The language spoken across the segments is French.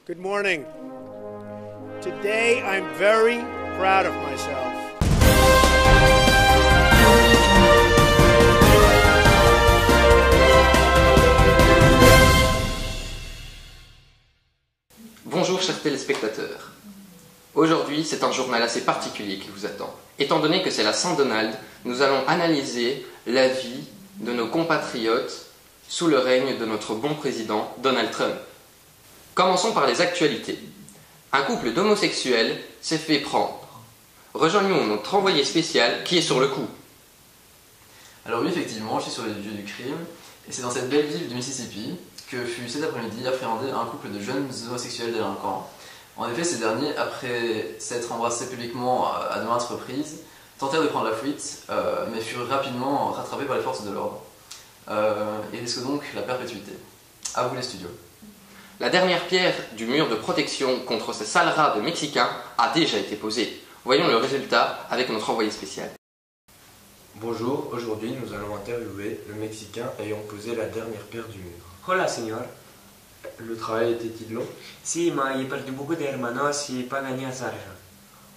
Good morning. Today I'm very proud of myself. Bonjour chers téléspectateurs. Aujourd'hui, c'est un journal assez particulier qui vous attend. Étant donné que c'est la Saint-Donald, nous allons analyser la vie de nos compatriotes sous le règne de notre bon président Donald Trump. Commençons par les actualités. Un couple d'homosexuels s'est fait prendre. Rejoignons notre envoyé spécial qui est sur le coup. Alors oui, effectivement, je suis sur les lieux du crime, et c'est dans cette belle ville du Mississippi que fut cet après-midi appréhendé un couple de jeunes homosexuels délinquants. En effet, ces derniers, après s'être embrassés publiquement à de maintes reprises, tentèrent de prendre la fuite, mais furent rapidement rattrapés par les forces de l'ordre. Ils risquent donc la perpétuité. À vous les studios. La dernière pierre du mur de protection contre ces sales rats de Mexicains a déjà été posée. Voyons le résultat avec notre envoyé spécial. Bonjour, aujourd'hui nous allons interviewer le Mexicain ayant posé la dernière pierre du mur. Hola, señor. Le travail était-il long? Sí, ma he perdido beaucoup de hermanos y pas gagné az argent.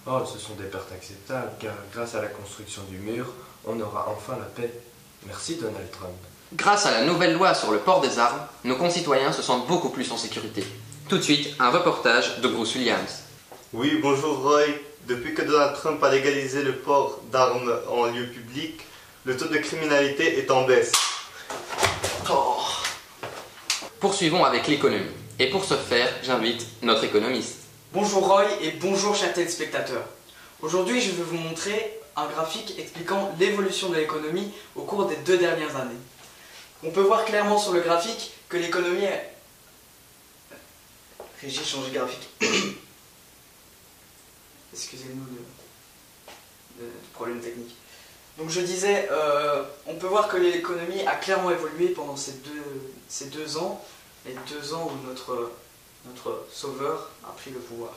Oh, ce sont des pertes acceptables, car grâce à la construction du mur, on aura enfin la paix. Merci Donald Trump. Grâce à la nouvelle loi sur le port des armes, nos concitoyens se sentent beaucoup plus en sécurité. Tout de suite, un reportage de Bruce Williams. Oui, bonjour Roy. Depuis que Donald Trump a légalisé le port d'armes en lieu public, le taux de criminalité est en baisse. Poursuivons avec l'économie. Et pour ce faire, j'invite notre économiste. Bonjour Roy et bonjour chers téléspectateurs. Aujourd'hui, je vais vous montrer un graphique expliquant l'évolution de l'économie au cours des 2 dernières années. On peut voir clairement sur le graphique que l'économie est... Régie, changer graphique. Excusez-nous de problème technique. Donc je disais, on peut voir que l'économie a clairement évolué pendant ces deux ans, les 2 ans où notre sauveur a pris le pouvoir.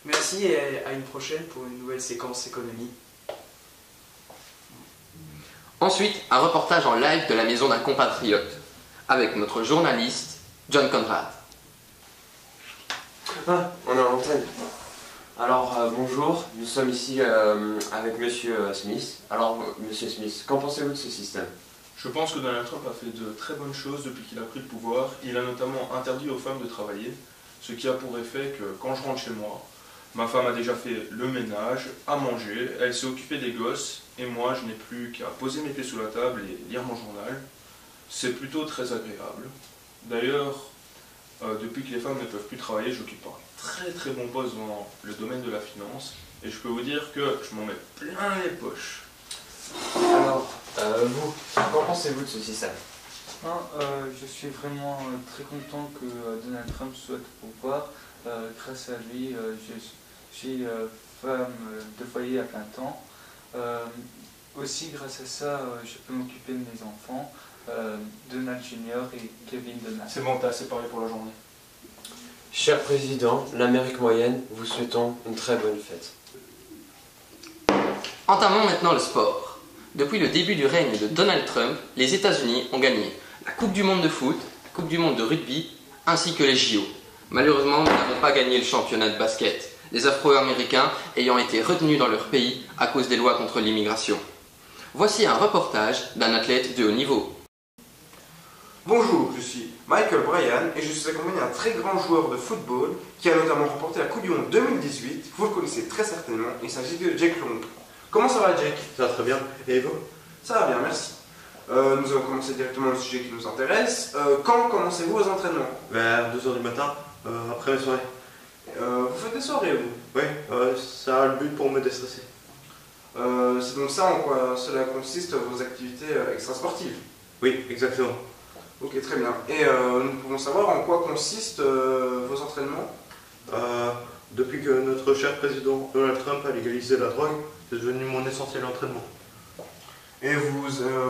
Merci et à une prochaine pour une nouvelle séquence économie. Ensuite, un reportage en live de la maison d'un compatriote, avec notre journaliste, John Conrad. Ah, on est en antenne. Alors, bonjour, nous sommes ici avec Monsieur Smith. Alors, Monsieur Smith, qu'en pensez-vous de ce système? Je pense que Donald Trump a fait de très bonnes choses depuis qu'il a pris le pouvoir. Il a notamment interdit aux femmes de travailler, ce qui a pour effet que quand je rentre chez moi, ma femme a déjà fait le ménage, à manger, elle s'est occupée des gosses, et moi je n'ai plus qu'à poser mes pieds sous la table et lire mon journal. C'est plutôt très agréable. D'ailleurs, depuis que les femmes ne peuvent plus travailler, j'occupe un très bon poste dans le domaine de la finance, et je peux vous dire que je m'en mets plein les poches. Alors, vous, qu'en pensez-vous de ce système? Je suis vraiment très content que Donald Trump soit au pouvoir. Grâce à lui, je suis femme de foyer à plein temps. Aussi, grâce à ça, je peux m'occuper de mes enfants, Donald Jr. et Kevin Donald. C'est bon, t'as assez parlé pour la journée. Cher Président, l'Amérique moyenne, vous souhaitons une très bonne fête. Entamons maintenant le sport. Depuis le début du règne de Donald Trump, les États-Unis ont gagné la Coupe du Monde de foot, la Coupe du Monde de rugby, ainsi que les JO. Malheureusement, nous n'avons pas gagné le championnat de basket, les Afro-Américains ayant été retenus dans leur pays à cause des lois contre l'immigration. Voici un reportage d'un athlète de haut niveau. Bonjour, je suis Michael Bryan et je suis accompagné d'un très grand joueur de football qui a notamment remporté la Coupe du Monde 2018. Vous le connaissez très certainement, il s'agit de Jake Long. Comment ça va, Jake? Ça va très bien. Et vous? Ça va bien, merci. Nous allons commencer directement le sujet qui nous intéresse. Quand commencez-vous vos entraînements? Vers 2 h du matin, après mes soirées. Vous faites des soirées, vous? Oui, ça a le but pour me déstresser. C'est donc ça en quoi cela consiste, vos activités extrasportives? Oui, exactement. Ok, très bien. Et nous pouvons savoir en quoi consistent vos entraînements? Depuis que notre cher président Donald Trump a légalisé la drogue, c'est devenu mon essentiel entraînement. Et vous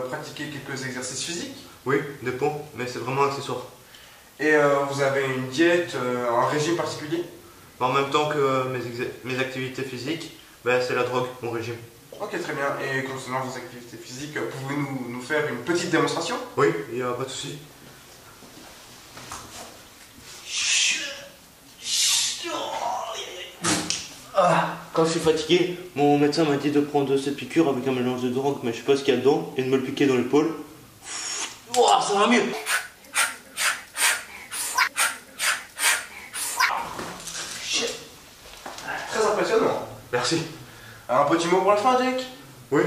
pratiquez quelques exercices physiques? Oui, des pompes, mais c'est vraiment accessoire. Et vous avez une diète, un régime particulier? En même temps que mes activités physiques, c'est la drogue, mon régime. Ok, très bien. Et concernant vos activités physiques, pouvez-vous nous faire une petite démonstration? Oui, il n'y a pas de souci. Quand je suis fatigué, mon médecin m'a dit de prendre cette piqûre avec un mélange de drogue, mais je sais pas ce qu'il y a dedans, et de me le piquer dans l'épaule. Ouah, ça va mieux. Très impressionnant. Merci. Un petit mot pour la fin, Jake? Oui.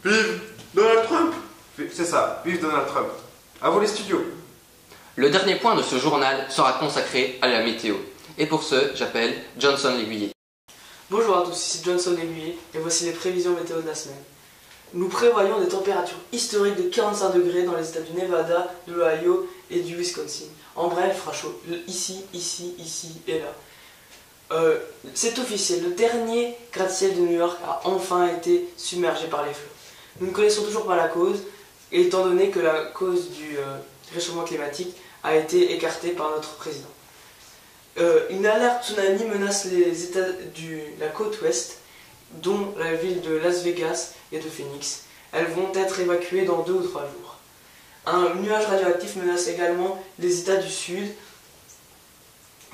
Vive Donald Trump. C'est ça, vive Donald Trump. À vous les studios. Le dernier point de ce journal sera consacré à la météo. Et pour ce, j'appelle Johnson l'Aiguiller. Bonjour à tous, ici Johnson l'Aiguiller et voici les prévisions météo de la semaine. Nous prévoyons des températures historiques de 45 degrés dans les états du Nevada, de l'Ohio et du Wisconsin. En bref, il fera chaud ici, ici, ici et là. C'est officiel, le dernier gratte-ciel de New York a enfin été submergé par les flots. Nous ne connaissons toujours pas la cause, étant donné que la cause du réchauffement climatique a été écartée par notre président. Une alerte tsunami menace les états de la côte ouest, dont la ville de Las Vegas et de Phoenix. Elles vont être évacuées dans 2 ou 3 jours. Un nuage radioactif menace également les états du sud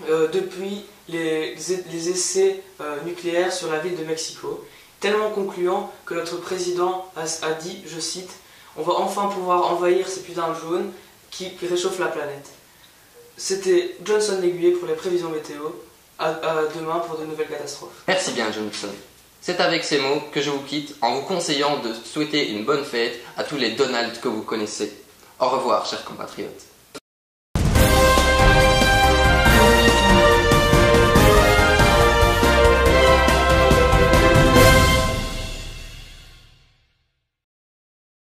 depuis les essais nucléaires sur la ville de Mexico, tellement concluant que notre président a dit, je cite, « On va enfin pouvoir envahir ces putains de jaunes qui réchauffent la planète ». C'était Johnson l'Aiguiller pour les prévisions météo. À demain pour de nouvelles catastrophes. Merci bien, Johnson. C'est avec ces mots que je vous quitte en vous conseillant de souhaiter une bonne fête à tous les Donald que vous connaissez. Au revoir, chers compatriotes.